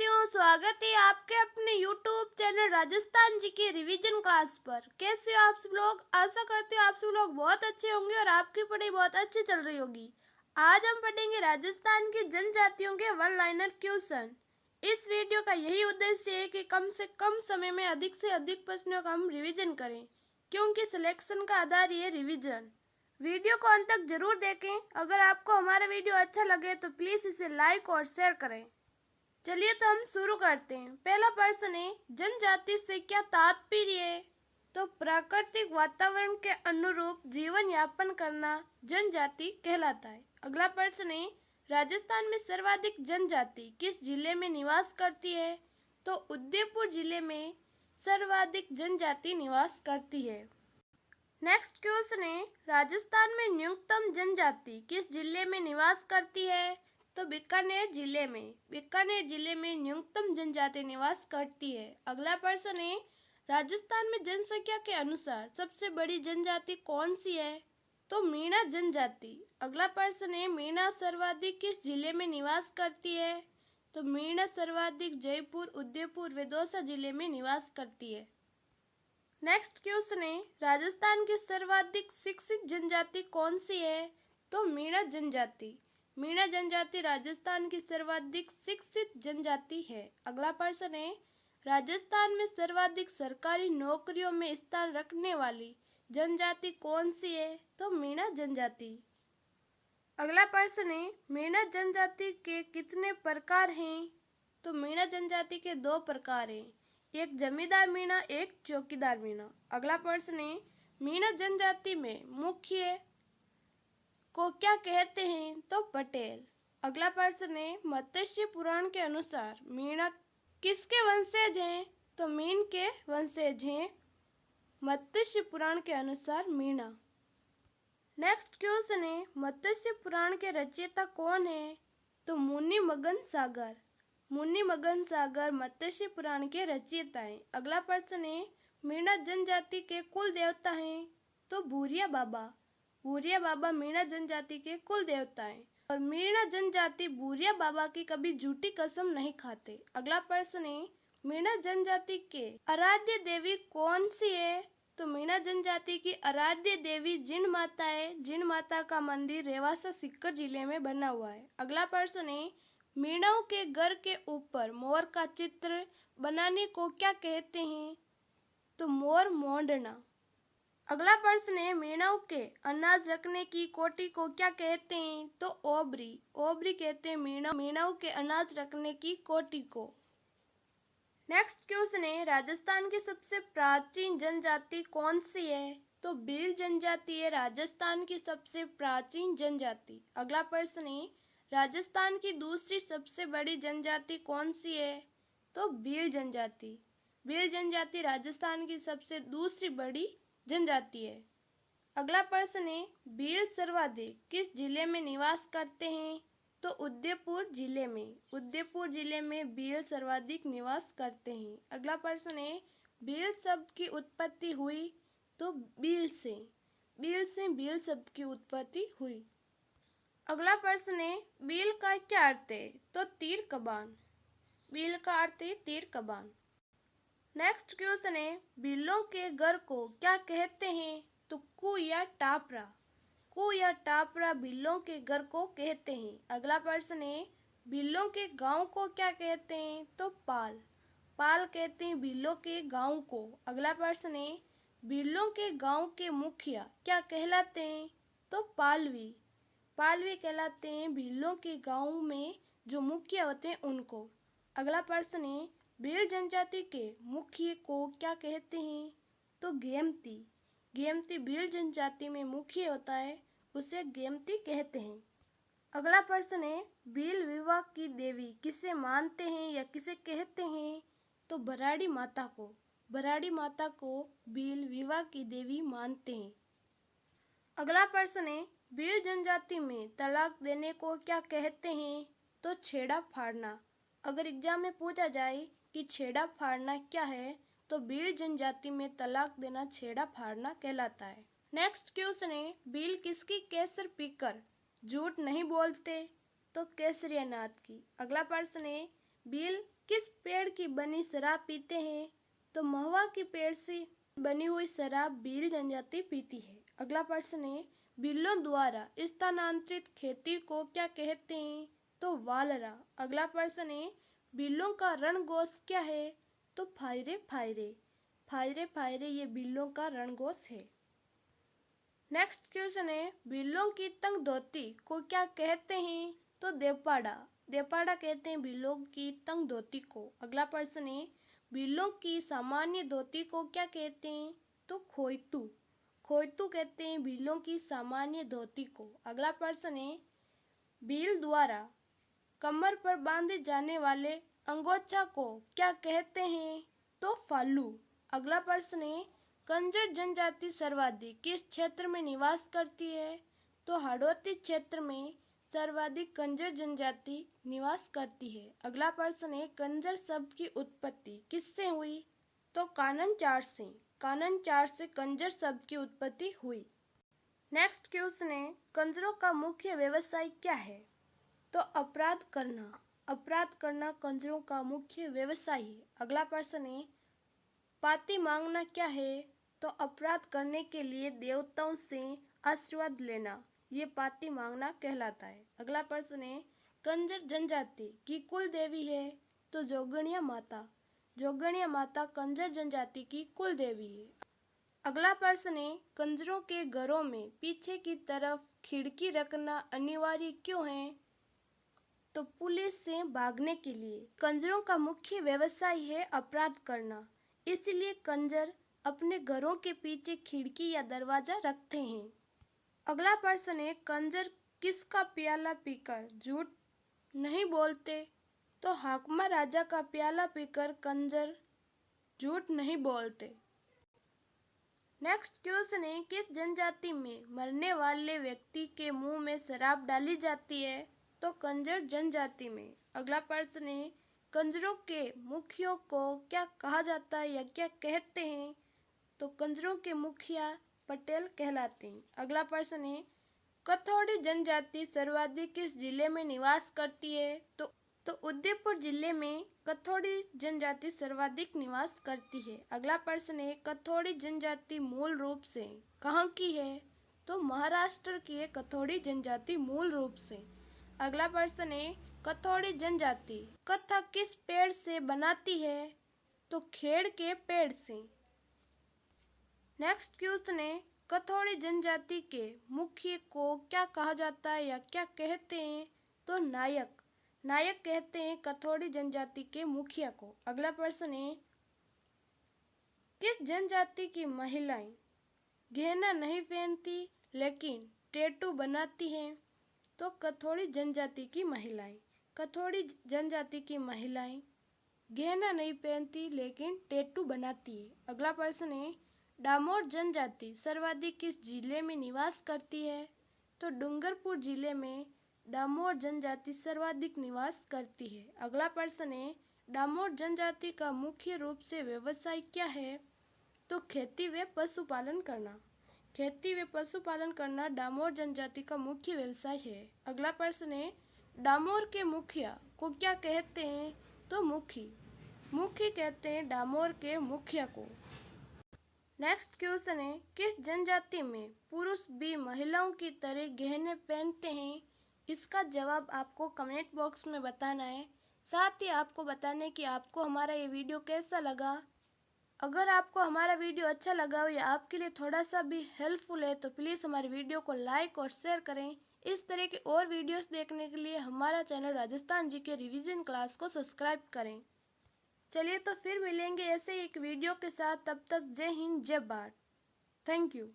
साथियों, स्वागत है आपके अपने YouTube चैनल राजस्थान जी के रिवीजन क्लास पर। कैसे हो आप सब लोग? आशा करती हूँ आप सब लोग बहुत अच्छे होंगे और आपकी पढ़ाई बहुत अच्छी चल रही होगी। आज हम पढ़ेंगे राजस्थान की जनजातियों के वन लाइनर क्वेश्चन। इस वीडियो का यही उद्देश्य है कि कम से कम समय में अधिक से अधिक प्रश्नों का हम रिवीजन करें, क्योंकि सिलेक्शन का आधार ये रिवीजन। वीडियो को अंत तक जरूर देखें। अगर आपको हमारा वीडियो अच्छा लगे तो प्लीज इसे लाइक और शेयर करें। चलिए तो हम शुरू करते हैं। पहला प्रश्न है, जनजाति से क्या तात्पर्य है? तो प्राकृतिक वातावरण के अनुरूप जीवन यापन करना जनजाति कहलाता है। अगला प्रश्न है, राजस्थान में सर्वाधिक जनजाति किस जिले में निवास करती है? तो उदयपुर जिले में सर्वाधिक जनजाति निवास करती है। नेक्स्ट क्वेश्चन है, राजस्थान में न्यूनतम जनजाति किस जिले में निवास करती है? तो बीकानेर जिले में न्यूनतम जनजाति निवास करती है। अगला प्रश्न है, राजस्थान में जनसंख्या के अनुसार सबसे बड़ी जनजाति कौन सी है? तो मीणा जनजाति। अगला प्रश्न है, मीणा सर्वाधिक किस जिले में निवास करती है? तो मीणा सर्वाधिक जयपुर, उदयपुर व दौसा जिले में निवास करती है। नेक्स्ट क्वेश्चन है, राजस्थान की सर्वाधिक शिक्षित जनजाति कौन सी है? तो मीणा जनजाति। मीणा जनजाति राजस्थान की सर्वाधिक शिक्षित जनजाति है। अगला प्रश्न है, राजस्थान में सर्वाधिक सरकारी नौकरियों में स्थान रखने वाली जनजाति कौन सी है? तो मीणा जनजाति। अगला प्रश्न है, मीणा जनजाति के कितने प्रकार हैं? तो मीणा जनजाति के 2 प्रकार हैं, एक जमींदार मीणा, एक चौकीदार मीणा। अगला प्रश्न है, मीणा जनजाति में मुख्य को क्या कहते हैं? तो पटेल। अगला प्रश्न है, मत्स्य पुराण के अनुसार मीणा किसके वंशज हैं? तो मीन के वंशज हैं मत्स्य पुराण के अनुसार मीणा। नेक्स्ट क्वेश्चन है, मत्स्य पुराण के रचयिता कौन है? तो मुनि मगन सागर। मुनि मगन सागर मत्स्य पुराण के रचयिता हैं। अगला प्रश्न है, मीणा जनजाति के कुल देवता हैं? तो भूरिया बाबा। भूरिया बाबा मीणा जनजाति के कुल देवता हैं और मीणा जनजाति भूरिया बाबा की कभी झूठी कसम नहीं खाते। अगला प्रश्न है, मीणा जनजाति के आराध्य देवी कौन सी है? तो मीणा जनजाति की आराध्य देवी जिन माता है। जिन माता का मंदिर रेवासा सीकर जिले में बना हुआ है। अगला प्रश्न है, मीणाओं के घर के ऊपर मोर का चित्र बनाने को क्या कहते हैं? तो मोर मोंडना। अगला प्रश्न है, मीणाओं के अनाज रखने की कोठी को क्या कहते हैं? तो ओबरी। ओबरी कहते हैं मीणाओं के अनाज रखने की कोठी को। नेक्स्ट क्वेश्चन है, राजस्थान की सबसे प्राचीन जनजाति कौन सी है? तो भील जनजाति है राजस्थान की सबसे प्राचीन जनजाति। अगला प्रश्न है, राजस्थान की दूसरी सबसे बड़ी जनजाति कौन सी है? तो भील जनजाति। भील जनजाति राजस्थान की सबसे दूसरी बड़ी जनजाति है। अगला प्रश्न है, भील सर्वाधिक किस जिले में निवास करते हैं? तो उदयपुर जिले में। उदयपुर जिले में भील सर्वाधिक निवास करते हैं। अगला प्रश्न है, भील शब्द की उत्पत्ति हुई? तो भील से। भील से भील शब्द की उत्पत्ति हुई। अगला प्रश्न है, भील का क्या अर्थ है? तो तीर कमान। भील का अर्थ है तीर कमान। नेक्स्ट क्वेश्चन है, भीलों के घर को क्या कहते हैं? तो कु या टापरा। कु या टापरा भीलों के घर को कहते हैं। अगला प्रश्न है, भीलों के गांव को क्या कहते हैं? तो पाल। पाल कहते हैं भीलों के गांव को। अगला प्रश्न है, भीलों के गांव के मुखिया क्या कहलाते हैं? तो पालवी। पालवी कहलाते हैं भीलों के गांव में जो मुखिया होते हैं उनको। अगला प्रश्न है, भील जनजाति के मुखिया को क्या कहते हैं? तो गेमती। गेमती भील जनजाति में मुखिया होता है, उसे गेमती कहते हैं। अगला प्रश्न है, भील विवाह की देवी किसे मानते हैं या किसे कहते हैं? तो भराड़ी माता को। भराड़ी माता को भील विवाह की देवी मानते हैं। अगला प्रश्न है, भील जनजाति में तलाक देने को क्या कहते हैं? तो छेड़ा फाड़ना। अगर एग्जाम में पूछा जाए कि छेड़ा फाड़ना क्या है, तो भील जनजाति में तलाक देना छेड़ा फाड़ना कहलाता है। नेक्स्ट क्वेश्चन है, भील किसकी केसर पीकर झूठ नहीं बोलते? तो केसरिया नाथ की। अगला प्रश्न है, भील किस पेड़ की बनी शराब पीते हैं? तो महुआ के पेड़ से बनी हुई शराब भील जनजाति पीती है। अगला प्रश्न है, भीलों द्वारा स्थानांतरित खेती को क्या कहते हैं? तो वालरा। अगला प्रश्न है, भीलों का रणघोष क्या है? तो फायरे फायरे। फायरे फायरे ये भीलों का रणघोष है। नेक्स्ट क्वेश्चन है, भीलों की तंग धोती को क्या कहते हैं? तो देवपाड़ा। देवपाड़ा कहते हैं भीलों की तंग धोती को। अगला प्रश्न है, भीलों की सामान्य धोती को क्या कहते हैं? तो खोइतू। खोइतू कहते हैं भीलों की सामान्य धोती को। अगला प्रश्न है, भील द्वारा कमर पर बांधे जाने वाले अंगोछा को क्या कहते हैं? तो फालू। अगला प्रश्न है, कंजर जनजाति सर्वाधिक किस क्षेत्र में निवास करती है? तो हाड़ौती क्षेत्र में सर्वाधिक कंजर जनजाति निवास करती है। अगला प्रश्न है, कंजर शब्द की उत्पत्ति किससे हुई? तो काननचार से। काननचार से कंजर शब्द की उत्पत्ति हुई। नेक्स्ट क्वेश्चन है, कंजरों का मुख्य व्यवसाय क्या है? तो अपराध करना। अपराध करना कंजरों का मुख्य व्यवसाय है। अगला प्रश्न है, पाती मांगना क्या है? तो अपराध करने के लिए देवताओं से आशीर्वाद लेना, ये पाती मांगना कहलाता है। अगला प्रश्न है, कंजर जनजाति की कुल देवी है? तो जोगणिया माता। जोगणिया माता कंजर जनजाति की कुल देवी है। अगला प्रश्न है, कंजरों के घरों में पीछे की तरफ खिड़की रखना अनिवार्य क्यों है? तो पुलिस से भागने के लिए। कंजरों का मुख्य व्यवसाय है अपराध करना, इसलिए कंजर अपने घरों के पीछे खिड़की या दरवाजा रखते हैं। अगला प्रश्न है, कंजर किसका प्याला पीकर झूठ नहीं बोलते? तो हाकमा राजा का प्याला पीकर कंजर झूठ नहीं बोलते। नेक्स्ट क्वेश्चन है, किस जनजाति में मरने वाले व्यक्ति के मुंह में शराब डाली जाती है? तो कंजर जनजाति में। अगला प्रश्न है, कंजरों के मुखियों को क्या कहा जाता है या क्या कहते हैं? तो कंजरों के मुखिया पटेल कहलाते हैं। अगला प्रश्न है, कथौड़ी जनजाति सर्वाधिक किस जिले में निवास करती है? तो उदयपुर जिले में कथौड़ी जनजाति सर्वाधिक निवास करती है। अगला प्रश्न है, कथौड़ी जनजाति मूल रूप से कहाँ की है? तो महाराष्ट्र की है कथौड़ी जनजाति मूल रूप से। अगला प्रश्न है, कथौड़ी जनजाति कथा किस पेड़ से बनाती है? तो खेड़ के पेड़ से। नेक्स्ट क्वेश्चन है, कथौड़ी जनजाति के मुखिया को क्या कहा जाता है या क्या कहते हैं? तो नायक। नायक कहते हैं कथौड़ी जनजाति के मुखिया को। अगला प्रश्न है, किस जनजाति की महिलाएं गहना नहीं पहनती लेकिन टैटू बनाती हैं? तो कथौड़ी जनजाति की महिलाएं। कथौड़ी जनजाति की महिलाएं गहना नहीं पहनती लेकिन टैटू बनाती है। अगला प्रश्न है, डामोर जनजाति सर्वाधिक किस जिले में निवास करती है? तो डूंगरपुर जिले में डामोर जनजाति सर्वाधिक निवास करती है। अगला प्रश्न है, डामोर जनजाति का मुख्य रूप से व्यवसाय क्या है? तो खेती व पशुपालन करना। खेती व पशुपालन करना डामोर जनजाति का मुख्य व्यवसाय है। अगला प्रश्न है, डामोर के मुखिया को क्या कहते हैं? तो मुखी। मुखी कहते हैं डामोर के मुखिया को। नेक्स्ट क्वेश्चन है, किस जनजाति में पुरुष भी महिलाओं की तरह गहने पहनते हैं? इसका जवाब आपको कमेंट बॉक्स में बताना है। साथ ही आपको बताना है कि आपको हमारा ये वीडियो कैसा लगा। अगर आपको हमारा वीडियो अच्छा लगा हो या आपके लिए थोड़ा सा भी हेल्पफुल है तो प्लीज़ हमारे वीडियो को लाइक और शेयर करें। इस तरह के और वीडियोस देखने के लिए हमारा channel Rajasthan GK revision class को सब्सक्राइब करें। चलिए तो फिर मिलेंगे ऐसे एक वीडियो के साथ, तब तक जय हिंद जय भारत। Thank you.